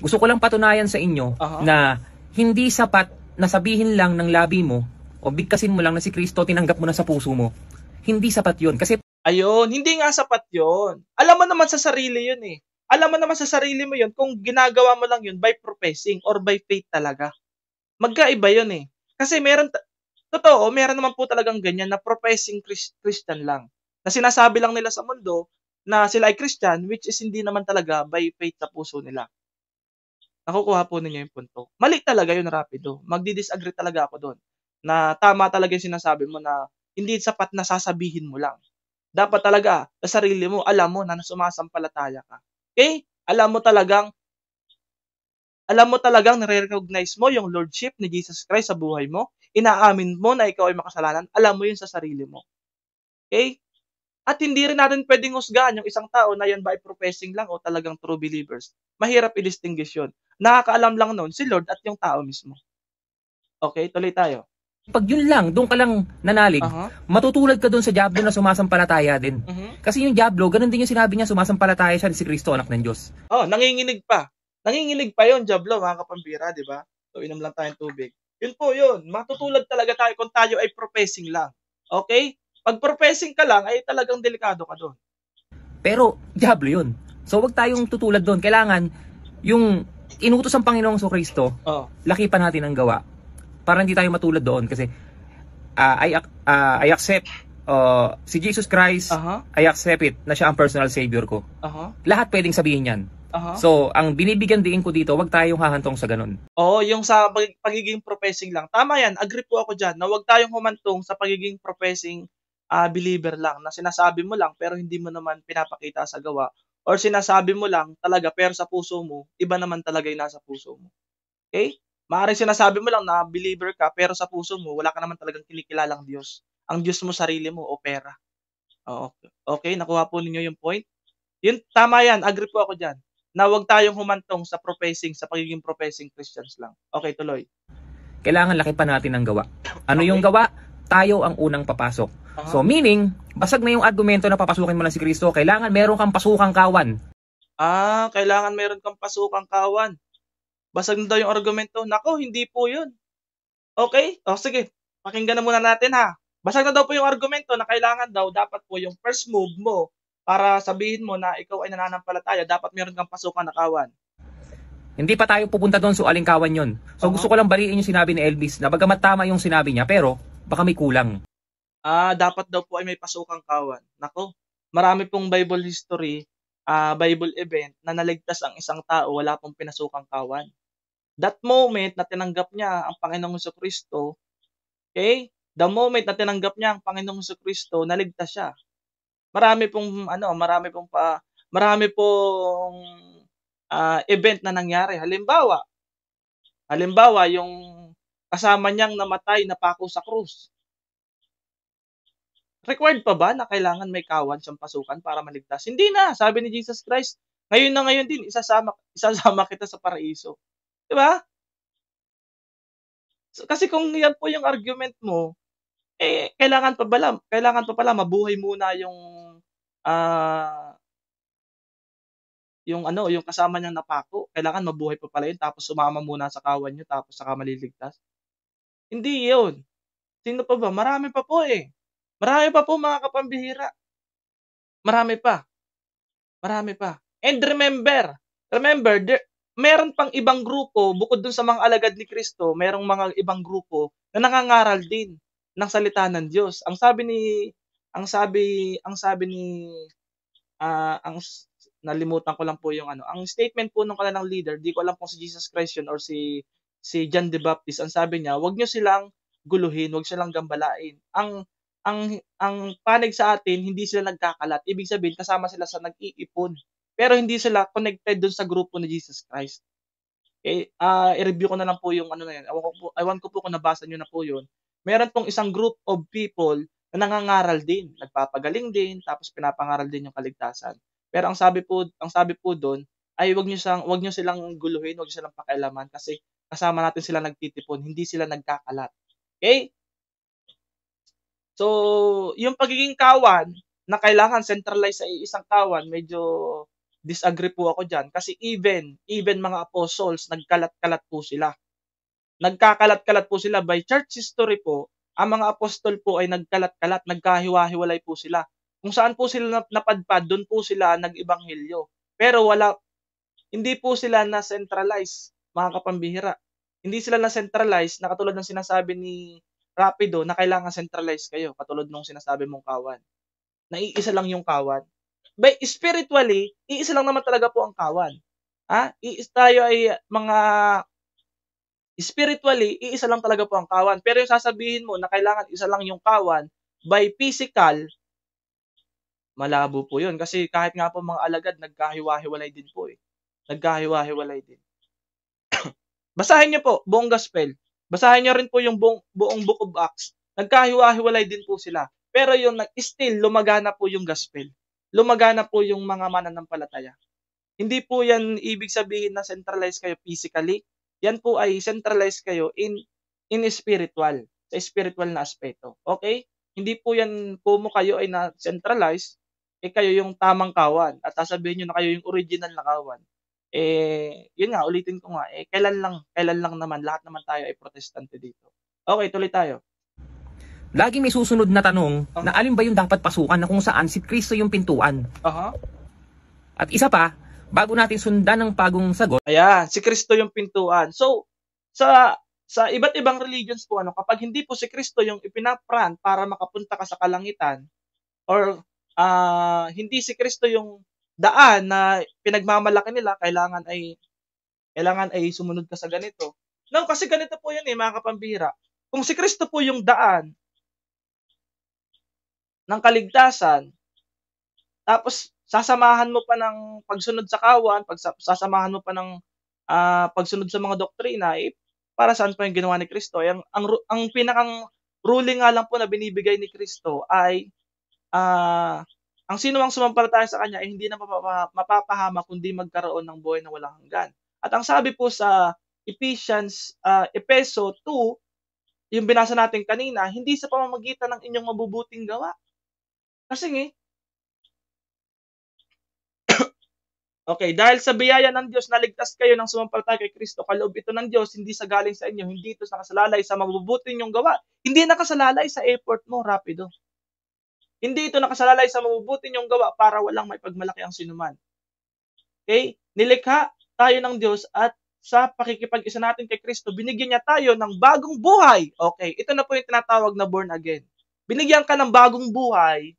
Speaker 2: Gusto ko lang patunayan sa inyo
Speaker 1: Aha.
Speaker 2: na hindi sapat na sabihin lang ng labi mo o bigkasin mo lang na si Kristo tinanggap mo na sa puso mo. Hindi sapat yun. Kasi
Speaker 1: Ayun, hindi nga sapat 'yon. Alam mo naman sa sarili 'yun, eh. Alam mo naman sa sarili mo 'yun kung ginagawa mo lang 'yun by professing or by faith talaga. Magkaiba 'yun, eh. Kasi totoo, meron naman po talagang ganyan na professing Christian lang, na sinasabi lang nila sa mundo na sila ay Christian, which is hindi naman talaga by faith sa puso nila. Nakukuha po ninyo yung punto. Mali talaga 'yun, Rapido. Magdi-disagree talaga ako do'n, na tama talaga yung sinasabi mo na hindi sapat na sasabihin mo lang. Dapat talaga sa sarili mo alam mo na sumasampalataya ka. Okay? Alam mo talagang nare-recognize mo yung lordship ni Jesus Christ sa buhay mo, inaamin mo na ikaw ay makasalanan, alam mo yun sa sarili mo, okay? At hindi rin natin puwedeng husgahan yung isang tao na yan ba ay professing lang o talagang true believers. Mahirap i-distinguish yun. Nakakaalam lang nun si Lord at yung tao mismo. Okay, tuloy tayo.
Speaker 2: pag yun lang, doon ka lang nanalig,
Speaker 1: Aha.
Speaker 2: matutulad ka doon sa Diablo na sumasampalataya din.
Speaker 1: Mhm.
Speaker 2: Kasi yung Diablo, ganun din yung sinabi niya, sumasampalataya siya si Kristo, anak ng Diyos.
Speaker 1: Oh, nanginginig pa. Nanginginig pa yun, Diablo, mga kapambira, di ba? So, inom lang tayong tubig. Yun po yun. Matutulad talaga tayo kung tayo ay professing lang. Okay? Pag professing ka lang, ay talagang delikado ka doon.
Speaker 2: Pero, Diablo yun. So, wag tayong tutulad doon. Kailangan, yung inutos ng Panginoong Kristo,
Speaker 1: Oh.
Speaker 2: laki pa natin ang gawa. Para hindi tayo matulad doon. Kasi, I accept si Jesus Christ,
Speaker 1: Aha.
Speaker 2: I accept it na siya ang personal savior ko.
Speaker 1: Aha.
Speaker 2: Lahat pwedeng sabihin yan.
Speaker 1: Aha.
Speaker 2: So, ang binibigyan din ko dito, wag tayong hahantong sa ganun.
Speaker 1: Oo, yung sa pagiging professing lang. Tama yan, agree po ako dyan na huwag tayong humantong sa pagiging professing believer lang na sinasabi mo lang pero hindi mo naman pinapakita sa gawa or sinasabi mo lang talaga pero sa puso mo, iba naman talaga yung nasa puso mo. Okay? Maaaring sinasabi mo lang na believer ka pero sa puso mo wala ka naman talagang kinikilalang Diyos. Ang Diyos mo sarili mo o pera. Oo. Okay, nakuha po ninyo yung point? Yun, tama yan, agree po ako diyan. Na huwag tayong humantong sa pagiging professing Christians lang. Okay, tuloy.
Speaker 2: Kailangan laki pa natin ang gawa. Ano yung
Speaker 1: Okay.
Speaker 2: gawa? Tayo ang unang papasok.
Speaker 1: Aha.
Speaker 2: So, meaning, basag na yung argumento na papasukin mo lang si Kristo, kailangan meron kang pasukang kawan.
Speaker 1: Kailangan meron kang pasukang kawan. Basag na daw yung argumento. Nako, hindi po yun. Okay? O sige, pakinggan na muna natin ha. Basag na daw po yung argumento na kailangan daw, dapat po yung first move mo para sabihin mo na ikaw ay nananampalataya, dapat meron kang pasukan na kawan.
Speaker 2: Hindi pa tayo pupunta doon, so aling kawan yun. So,
Speaker 1: Aha.
Speaker 2: gusto ko lang baliin yung sinabi ni Elvis na bagamat tama yung sinabi niya, pero baka may kulang.
Speaker 1: Dapat daw po ay may pasukang kawan. Nako, marami pong Bible history, Bible event na naligtas ang isang tao wala pong pinasukang kawan. That moment na tinanggap niya ang Panginoong Jesucristo, okay? The moment na tinanggap niya ang Panginoong Jesucristo, naligtas siya. Marami pong event na nangyari. Halimbawa yung kasama niyang namatay na pako sa krus. Required pa ba na kailangan may kawan siyang pasukan para maligtas? Hindi na, sabi ni Jesus Christ, ngayon na ngayon din isasama kita sa paraiso. 'Di ba? So, kasi kung 'yan po yung argument mo, kailangan pa pala mabuhay muna ah, yung kasama niyang napako. Kailangan mabuhay pa pala yun tapos sumama muna sa kawan niyo tapos saka maliligtas. Hindi 'yun. Sino pa ba? Marami pa po, eh. Marami pa po mga kapambihira. Marami pa. Marami pa. And remember meron pang ibang grupo bukod dun sa mga alagad ni Kristo, merong mga ibang grupo na nangangaral din ng salita ng Diyos. Ang sabi ni, nalimutan ko lang po yung ano, ang statement po nung kanilang leader, di ko alam kung si Jesus Christ yun or si John the Baptist, ang sabi niya, "Wag niyo silang guluhin, wag silang gambalain. Ang panig sa atin, hindi sila nagkakalat. Ibig sabihin kasama sila sa nag-iipon. Pero hindi sila connected dun sa grupo ni Jesus Christ." I-review ko na lang po yung ano na yun. Ewan ko po kung nabasa niyo na po yun. Meron pong isang group of people na nangangaral din, nagpapagaling din, tapos pinapangaral din yung kaligtasan. Pero ang sabi po dun ay wag niyo silang guluhin, wag niyo silang pakialaman kasi kasama natin sila nagtitipon, hindi sila nagkakalat. Okay? So, yung pagiging kawan na kailangan centralize sa iisang kawan, medyo disagree po ako diyan. Kasi even mga apostles, nagkalat-kalat po sila. Nagkakalat-kalat po sila. By church history po, ang mga apostol po ay nagkalat-kalat, nagkahiwa-hiwalay po sila. Kung saan po sila napadpad, doon po sila nag-ibanghelyo. Pero hindi po sila na-centralize, mga kapambihira. Hindi sila na-centralize na katulad ng sinasabi ni Rapido na kailangan centralize kayo, katulad nung sinasabi mong kawan. Na iisa lang yung kawan. By spiritually, iisa lang naman talaga po ang kawan. Tayo ay mga spiritually, iisa lang talaga po ang kawan. Pero yung sasabihin mo na kailangan isa lang yung kawan, by physical, malabo po yun. Kasi kahit nga po mga alagad, nagkahiwa-hiwalay din po eh. Nagkahiwa-hiwalay din. Basahin niyo po, buong gospel. Basahin niyo rin po yung buong Book of Acts. Nagkahiwa-hiwalay din po sila. Pero yung still, lumagana po yung gospel. Lumagana po yung mga mananampalataya. Hindi po yan ibig sabihin na centralize kayo physically. Yan po ay centralize kayo in spiritual, sa spiritual na aspeto. Okay? Hindi po yan mo kayo ay na-centralize, kayo yung tamang kawan. At sasabihin nyo na kayo yung original na kawan. Yun nga, ulitin ko nga, kailan lang naman, lahat naman tayo ay protestante dito. Okay, tuloy tayo.
Speaker 2: Lagi may susunod na tanong na alin ba yung dapat pasukan na kung saan si Kristo yung pintuan. At isa pa, bago natin sundan ng bagong sagot.
Speaker 1: Ayan, si Kristo yung pintuan. So, sa iba't ibang religions po, kapag hindi po si Kristo yung ipinapran para makapunta ka sa kalangitan, or hindi si Kristo yung daan na pinagmamalaki nila, kailangan ay sumunod ka sa ganito. No, kasi ganito po yan mga kapambihira. Kung si Kristo po yung daan ng kaligtasan, tapos sasamahan mo pa ng pagsunod sa kawan, sasamahan mo pa ng pagsunod sa mga doktrina, para saan pa yung ginawa ni Kristo? Ang pinakang ruling nga lang po na binibigay ni Kristo ay ang sino mang sumampalataya sa kanya ay hindi na mapapahama kundi magkaroon ng buhay na walang hanggan. At ang sabi po sa Efeso 2, yung binasa natin kanina, hindi sa pamamagitan ng inyong mabubuting gawa. Kasi okay, dahil sa biyaya ng Diyos, naligtas kayo ng sumampalataya kay Kristo. Kaloob ito ng Diyos, hindi sa galing sa inyo, hindi ito nakasalalay sa mabubuti ninyong gawa. Hindi nakasalalay sa effort mo, Rapido. Hindi ito nakasalalay sa mabubuti ninyong gawa para walang maipagmalaki ang sinuman. Okay? Nilikha tayo ng Diyos at sa pakikipag-isa natin kay Kristo, binigyan niya tayo ng bagong buhay. Okay, ito na po yung tinatawag na born again. Binigyan ka ng bagong buhay.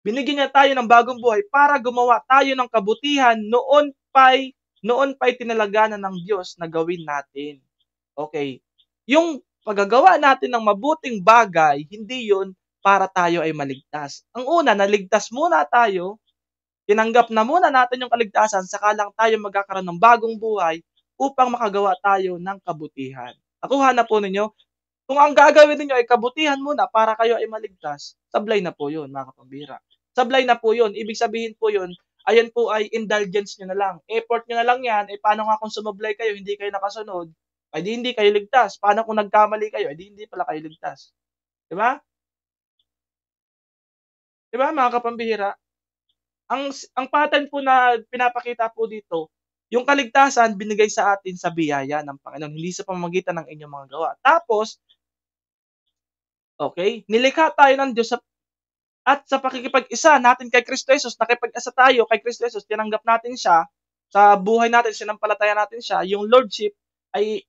Speaker 1: Binigyan niya tayo ng bagong buhay para gumawa tayo ng kabutihan noon pa'y tinalaganan ng Diyos na gawin natin. Okay. Yung paggagawa natin ng mabuting bagay, hindi yun para tayo ay maligtas. Ang una, naligtas muna tayo, tinanggap na muna natin yung kaligtasan, saka lang tayo magkakaroon ng bagong buhay upang makagawa tayo ng kabutihan. Nakuha na po ninyo? Kung ang gagawin niyo ay kabutihan muna para kayo ay maligtas, sablay na po yun, mga kapambira. Sablay na po yun. Ibig sabihin po yun, ayan po ay indulgence nyo na lang. Effort nyo na lang yan. Paano nga kung sumablay kayo, hindi kayo nakasunod, ay di hindi kayo ligtas. Paano kung nagkamali kayo, ay di hindi pala kayo ligtas. Diba? Diba, mga kapambihira? Ang pattern po na pinapakita po dito, yung kaligtasan binigay sa atin sa biyaya ng Panginoon, hindi sa pamamagitan ng inyong mga gawa. Tapos, okay, nilikha tayo ng Diyos at sa pakikipag-isa natin kay Kristo Jesus, nakipag-isa tayo kay Kristo Jesus, tinanggap natin siya sa buhay natin, sinampalataya natin siya, yung Lordship ay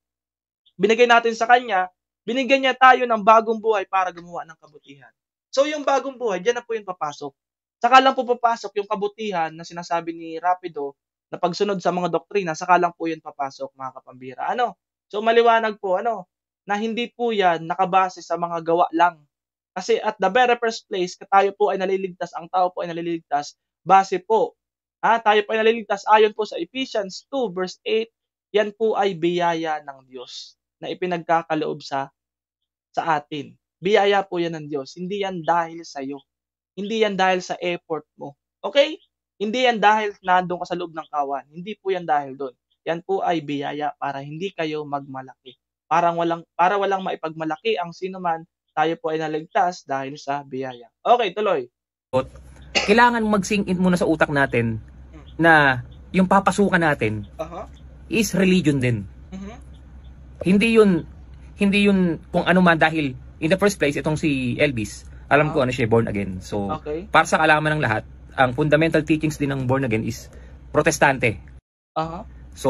Speaker 1: binigay natin sa Kanya, binigyan niya tayo ng bagong buhay para gumawa ng kabutihan. So yung bagong buhay, diyan na po yung papasok. Saka lang po papasok yung kabutihan na sinasabi ni Rapido na pagsunod sa mga doktrina, saka lang po yun papasok, mga kapambira. So maliwanag po, na hindi po yan nakabase sa mga gawa lang. Kasi at the very first place, tayo po ay naliligtas, ang tao po ay naliligtas, base po, tayo po ay naliligtas ayon po sa Ephesians 2 verse 8, yan po ay biyaya ng Diyos na ipinagkakaloob sa atin. Biyaya po yan ng Diyos. Hindi yan dahil sa iyo. Hindi yan dahil sa effort mo. Okay? Hindi yan dahil nandoon ka sa loob ng kawan. Hindi po yan dahil doon. Yan po ay biyaya para hindi kayo magmalaki. Para walang maipagmalaki ang sinuman tayo po ay naligtas dahil sa biyaya. Okay, tuloy.
Speaker 2: Kailangan mag-sink in muna sa utak natin na yung papasukan natin is religion din. Hindi yun kung ano man, dahil in the first place itong si Elvis, alam ko ano siya, born again. So para sa kaalaman ng lahat, ang fundamental teachings din ng born again is protestante. So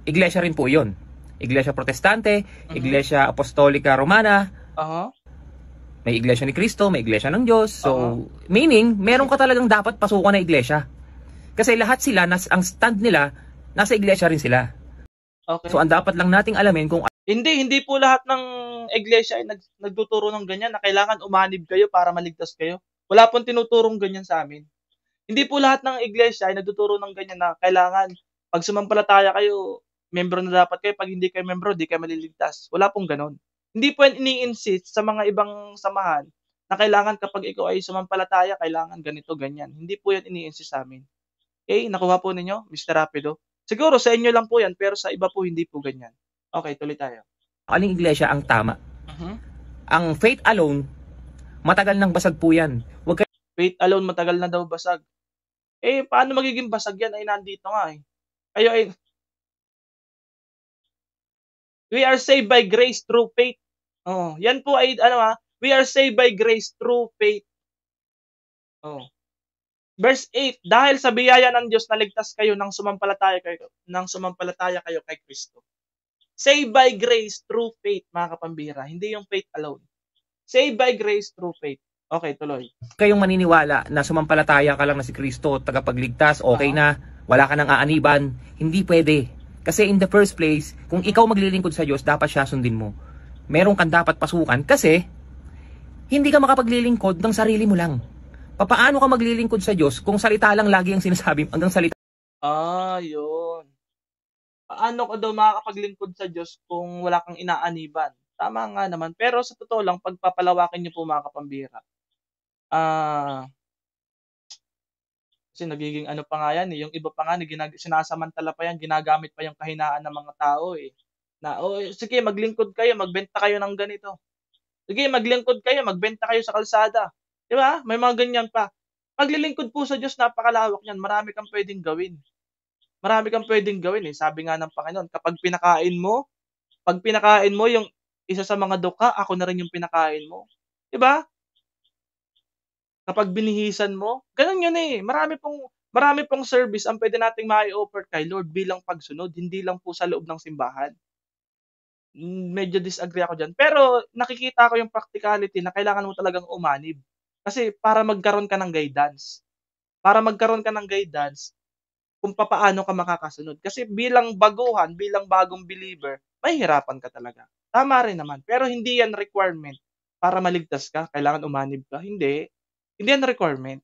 Speaker 2: iglesia rin po 'yon. Iglesia Protestante, Iglesia Apostolica Romana. May iglesia ni Cristo, may iglesia ng Diyos. So meaning meron ka talagang dapat pasukan na iglesia. Kasi lahat sila, ang stand nila, nasa iglesia rin sila.
Speaker 1: Okay.
Speaker 2: So ang dapat lang nating alamin kung
Speaker 1: hindi po lahat ng iglesia ay nagtuturo ng ganyan na kailangan umanib kayo para maligtas kayo. Wala pong tinuturong ganyan sa amin. Hindi po lahat ng iglesia ay nagtuturo ng ganyan na kailangan pag sumampalataya kayo, membro na dapat kayo. Pag hindi kayo membro, di kayo maliligtas. Wala pong ganon. Hindi po yan ini-insist sa mga ibang samahan na kailangan kapag ikaw ay sumampalataya, kailangan ganito, ganyan. Hindi po yan ini-insist sa amin. Okay, nakuha po ninyo, Mr. Rapido? Siguro sa inyo lang po yan, pero sa iba po hindi po ganyan. Okay, tuloy tayo.
Speaker 2: Aling iglesia ang tama. Ang faith alone, matagal nang basag po yan.
Speaker 1: Faith alone, matagal na daw basag. Paano magiging basag yan? Ay, nandito nga eh. We are saved by grace through faith. Yan po ay, we are saved by grace through faith. Verse 8, dahil sa biyaya ng Diyos naligtas kayo nang sumampalataya kayo kay Kristo. Saved by grace through faith, mga kapambira. Hindi yung faith alone. Saved by grace through faith. Okay, tuloy.
Speaker 2: Kayong maniniwala na sumampalataya ka lang na si Kristo, tagapagligtas, okay na, wala ka nang aaniban. Hindi pwede. Kasi in the first place, kung ikaw maglilingkod sa Diyos, dapat siya sundin mo. Meron kang dapat pasukan kasi hindi ka makapaglilingkod ng sarili mo lang. Paano ka maglilingkod sa Diyos kung salita lang lagi ang sinasabi hanggang salita?
Speaker 1: Yun. Paano ka daw makakapaglingkod sa Diyos kung wala kang inaaniban? Tama nga naman. Pero sa totoo lang, pagpapalawakin niyo po mga kapambira. Kasi nagiging ano pa nga yan, yung iba pa nga, sinasamantala pa yan, ginagamit pa yung kahinaan ng mga tao eh. Na, sige, maglingkod kayo, magbenta kayo ng ganito. Sige, maglingkod kayo, magbenta kayo sa kalsada. Di ba? May mga ganyan pa. Paglilingkod po sa Diyos, napakalawak yan. Marami kang pwedeng gawin. Marami kang pwedeng gawin eh. Sabi nga ng Panginoon, pag pinakain mo yung isa sa mga duka, ako na rin yung pinakain mo. Di ba? Kapag binihisan mo, ganun yun eh. Marami pong service ang pwede nating mai-offer kay Lord bilang pagsunod, hindi lang po sa loob ng simbahan. Medyo disagree ako dyan. Pero nakikita ko yung practicality na kailangan mo talagang umanib. Kasi para magkaroon ka ng guidance. Kung paano ka makakasunod. Kasi bilang baguhan, bilang bagong believer, mahihirapan ka talaga. Tama rin naman. Pero hindi yan requirement para maligtas ka. Kailangan umanib ka. Hindi yan requirement.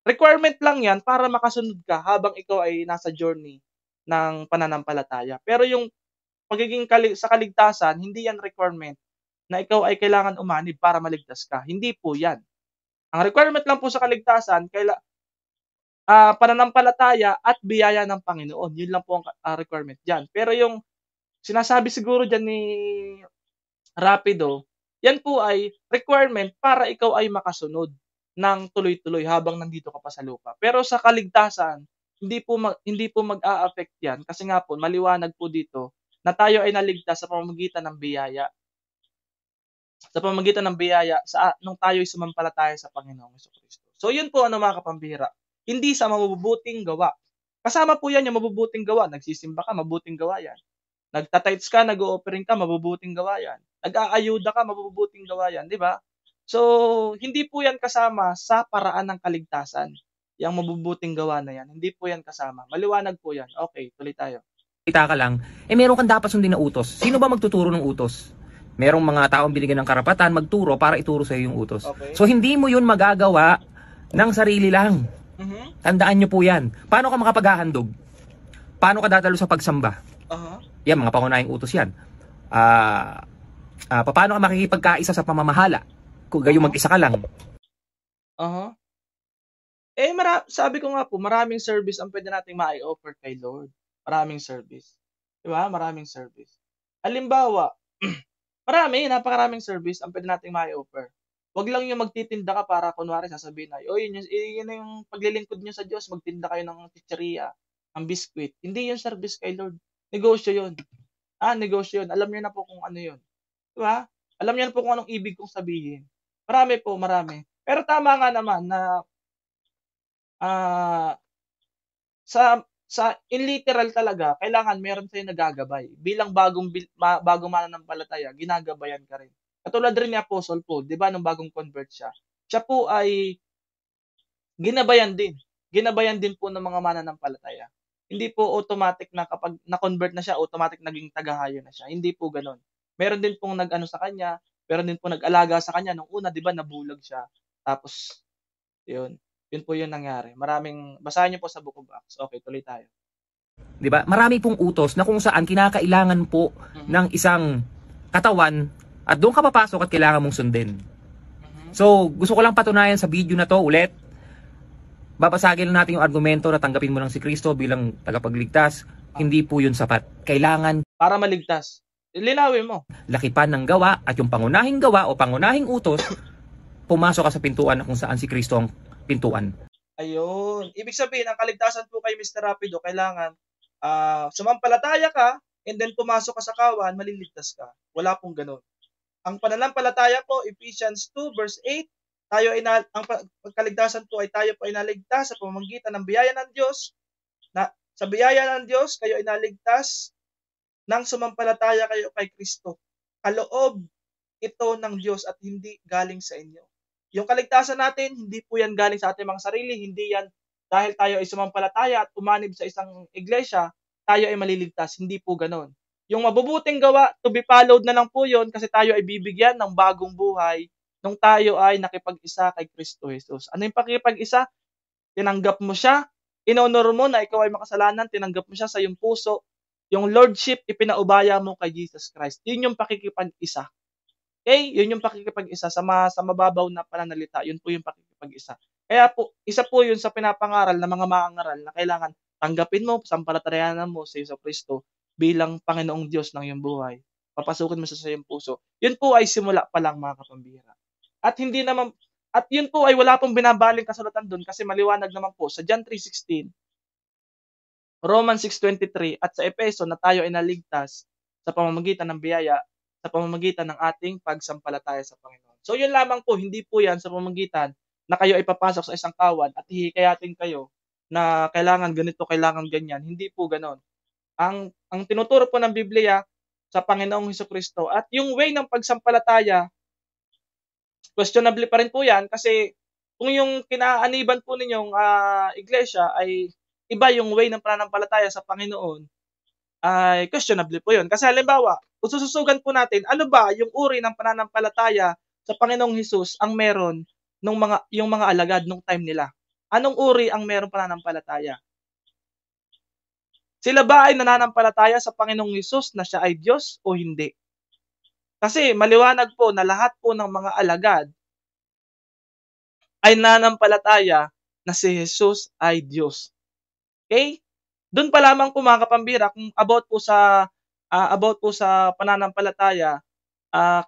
Speaker 1: Requirement lang yan para makasunod ka habang ikaw ay nasa journey ng pananampalataya. Pero yung pagiging sa kaligtasan, hindi yan requirement na ikaw ay kailangan umanib para maligtas ka. Hindi po yan. Ang requirement lang po sa kaligtasan, pananampalataya at biyaya ng Panginoon. Yun lang po ang requirement dyan. Pero yung sinasabi siguro dyan ni Rapido, yan po ay requirement para ikaw ay makasunod ng tuloy-tuloy habang nandito ka pa sa lupa. Pero sa kaligtasan, hindi po mag-a-affect yan kasi nga po maliwanag po dito na tayo ay naligtas sa pamamagitan ng biyaya. Nung tayo ay sumampalataya sa Panginoong Jesucristo. So yun po mga kapambira. Hindi sa mabubuting gawa. Kasama po yan yung mabubuting gawa. Nagsisimba ka, mabuting gawa yan. Nagtatites ka, nag-o-offering ka, mabubuting gawa yan. Nag-aayuda ka, mabubuting gawa yan. Di ba? So, hindi po yan kasama sa paraan ng kaligtasan. Yung mabubuting gawa na yan. Hindi po yan kasama. Maliwanag po yan. Okay, tuloy tayo.
Speaker 2: Kita ka lang, meron kang dapat sundin na utos. Sino ba magtuturo ng utos? Merong mga taong binigyan ng karapatan magturo para ituro sa iyo yung utos.
Speaker 1: Okay.
Speaker 2: So, hindi mo yun magagawa ng sarili lang. Tandaan nyo po yan. Paano ka makapaghahandog? Paano ka dadalo sa pagsamba? Yan, mga pangunahing utos yan. Paano ka makikipagkaisa sa pamamahala? Kung gayo mag-isa ka lang.
Speaker 1: Sabi ko nga po, maraming service ang pwede nating ma-offer kay Lord. Maraming service. Diba? Maraming service. Halimbawa, Napakaraming service ang puwede nating mai-offer. 'Wag lang yung magtitinda ka para kunwari sasabihin na, "Uy, yun na yung paglilingkod niyo sa Diyos, magtinda kayo ng chichirya, ng biscuit." Hindi yun service kay Lord, negosyo yun. Negosyo yun. Alam niyo na po kung ano yun, 'di ba? Alam niyo na po kung anong ibig kong sabihin. Marami po, marami. Pero tama nga naman na, ah in literal talaga kailangan meron sa'yong nagagabay. Bilang bagong mananampalataya ginagabayan ka rin. Katulad rin ni Apostle Paul, 'di ba nung bagong convert siya, siya po ay ginabayan din. Ginabayan din po ng mga mananampalataya. Hindi po automatic na kapag na-convert na siya, automatic naging tagahayo na siya, hindi po gano'n. Meron din pong nag-ano sa kanya, meron din pong nag-alaga sa kanya nung una 'di ba nabulag siya, tapos yun, yun po yung nangyari. Basahin niyo po sa Book of Acts. Okey, tuloy tayo.
Speaker 2: 'Di ba? Marami pong utos na kung saan kinakailangan po ng isang katawan at doon ka papasok at kailangan mong sundin. So, gusto ko lang patunayan sa video na to ulit. Babasagin lang natin yung argumento na tanggapin mo lang si Kristo bilang tagapagligtas. Hindi po yun sapat. Kailangan
Speaker 1: Para maligtas. Linawin mo.
Speaker 2: lakipan ng gawa at yung pangunahing gawa o pangunahing utos, pumasok ka sa pintuan na kung saan si Kristo ang pintuan.
Speaker 1: Ayun. Ibig sabihin, ang kaligtasan po kay Mr. Rapido, kailangan sumampalataya ka and then pumasok ka sa kawan, maliligtas ka. Wala pong ganun. Ang pananampalataya po, Ephesians 2 verse 8, ang pagkaligtasan po ay tayo po ay naligtas sa pamamagitan ng biyaya ng Diyos. Sa biyaya ng Diyos, kayo ay naligtas nang sumampalataya kayo kay Kristo. Kaloob ito ng Diyos at hindi galing sa inyo. Yung kaligtasan natin, hindi po yan galing sa ating mga sarili, hindi yan dahil tayo ay sumampalataya at umanib sa isang iglesia, tayo ay maliligtas. Hindi po ganon. Yung mabubuting gawa, to be followed na lang po yun kasi tayo ay bibigyan ng bagong buhay nung tayo ay nakipag-isa kay Kristo Jesus. Ano yung pakikipag-isa? Tinanggap mo siya, inonor mo na ikaw ay makasalanan, tinanggap mo siya sa iyong puso, yung lordship, ipinaubaya mo kay Jesus Christ. Yun yung pakikipag-isa. Okay? Yun yung pakikipag-isa sa mababaw na pananalita. Yun po yung pakikipag-isa. Kaya po, isa po yun sa pinapangaral ng mga mangangaral na kailangan tanggapin mo, sampalatayanan mo si Yesu Kristo bilang Panginoong Diyos ng iyong buhay. Papasukin mo sa iyong puso. Yun po ay simula pa lang, mga kapambihira. At yun po ay wala pong binabaling kasulatan doon kasi maliwanag naman po sa John 3:16, Romans 6:23 at sa Efeso na tayo ay naligtas sa pamamagitan ng biyaya, sa pamamagitan ng ating pagsampalataya sa Panginoon. So yun lamang po, hindi po yan sa pamamagitan na kayo ay papasok sa isang kawan at hihikayatin kayo na kailangan ganito, kailangan ganyan. Hindi po ganon. Ang tinuturo po ng Biblia sa Panginoong Hesukristo at yung way ng pagsampalataya, questionable pa rin po yan kasi kung yung kinaaniban po ninyong iglesia ay iba yung way ng pananampalataya sa Panginoon, ay questionable po yun. Kasi halimbawa, kung sususugan po natin, ano ba yung uri ng pananampalataya sa Panginoong Hesus ang meron yung mga alagad nung time nila? Anong uri ang meron pananampalataya? Sila ba ay nananampalataya sa Panginoong Hesus na siya ay Diyos o hindi? Kasi maliwanag po na lahat po ng mga alagad ay nananampalataya na si Jesus ay Diyos. Okay? Doon pa lamang po, mga kapambira, kung about po sa pananampalataya,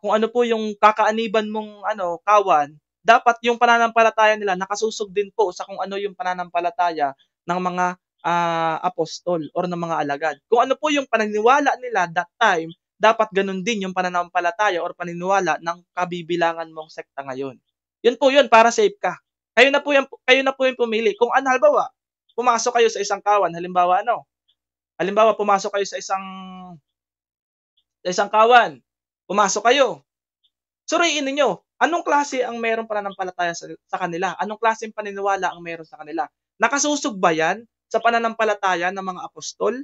Speaker 1: kung ano po yung kakaaniban mong kawan, dapat yung pananampalataya nila nakasusog din po sa kung ano yung pananampalataya ng mga apostol or ng mga alagad. Kung ano po yung paniniwala nila that time, dapat ganun din yung pananampalataya or paniniwala ng kabibilangan mong sekta ngayon. Yun po yun, para safe ka. Kayo na po yung pumili. Kung halimbawa, pumasok kayo sa isang kawan, halimbawa pumasok kayo sa isang kawan, pumasok kayo. Suriin ninyo, anong klase ang meron pananampalataya sa kanila? Anong klaseng paniniwala ang meron sa kanila? Nakasusog ba yan sa pananampalataya ng mga apostol?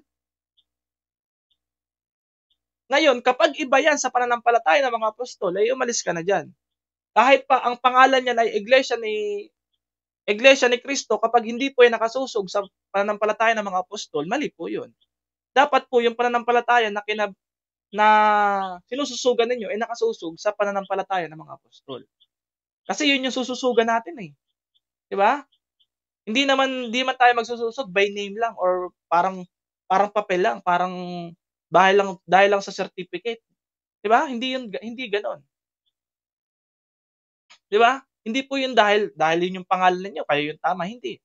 Speaker 1: Ngayon, kapag iba yan sa pananampalataya ng mga apostol, ay umalis ka na dyan. Kahit pa ang pangalan niyan ay Iglesia ni Kristo, kapag hindi po yan nakasusog sa pananampalataya ng mga apostol, mali po yun. Dapat po yung pananampalataya na sinususugan ninyo ay nakasusog sa pananampalataya ng mga apostol. Kasi yun yung sususugan natin eh. Di ba? Hindi man tayo magsususog by name lang or parang papel lang, parang dahil lang sa certificate. 'Di ba? Hindi gano'n. 'Di ba? Hindi po 'yun dahil 'yun yung pangalan ninyo kayo yung tama, hindi.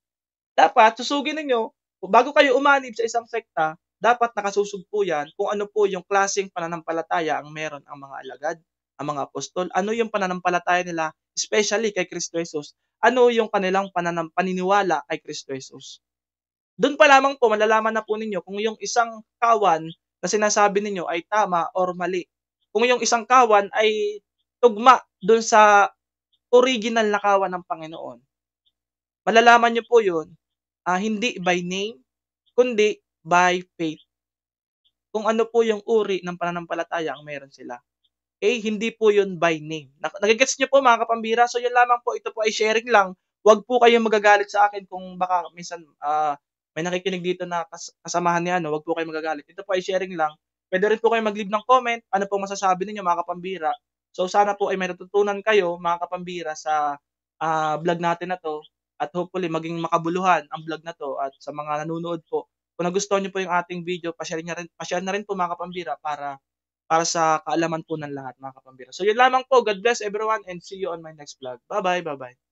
Speaker 1: Dapat susugin ninyo bago kayo umanib sa isang sekta, dapat nakasusog po 'yan kung ano po yung klaseng pananampalataya ang meron ang mga alagad, ang mga apostol. Ano yung pananampalataya nila, especially kay Kristo Jesus. Ano yung kanilang paniniwala kay Kristo Jesus. Dun pa lamang po malalaman na po ninyo kung yung isang kawan na sinasabi ninyo ay tama or mali. Kung yung isang kawan ay tugma dun sa original na kawan ng Panginoon. Malalaman niyo po yun, hindi by name, kundi by faith. Kung ano po yung uri ng pananampalataya ang meron sila. Okay, hindi po yun by name. Nage-gets niyo po mga kapambira? So yun lamang po, ito po ay sharing lang. Wag po kayong magagalit sa akin kung baka minsan, may nakikinig dito na kasamahan ni ano, wag po kayong magagalit. Ito po ay sharing lang. Puwede rin po kayong mag-leave ng comment, ano pong masasabi ninyo mga kapambira. So sana po ay may natutunan kayo mga kapambira sa, vlog natin na 'to at hopefully maging makabuluhan ang vlog na 'to at sa mga nanonood po, kung nagustuhan niyo po yung ating video, pa-share na rin po mga kapambira para sa kaalaman po ng lahat mga kapambira. So yun lamang po. God bless everyone and see you on my next vlog. Bye-bye, bye-bye.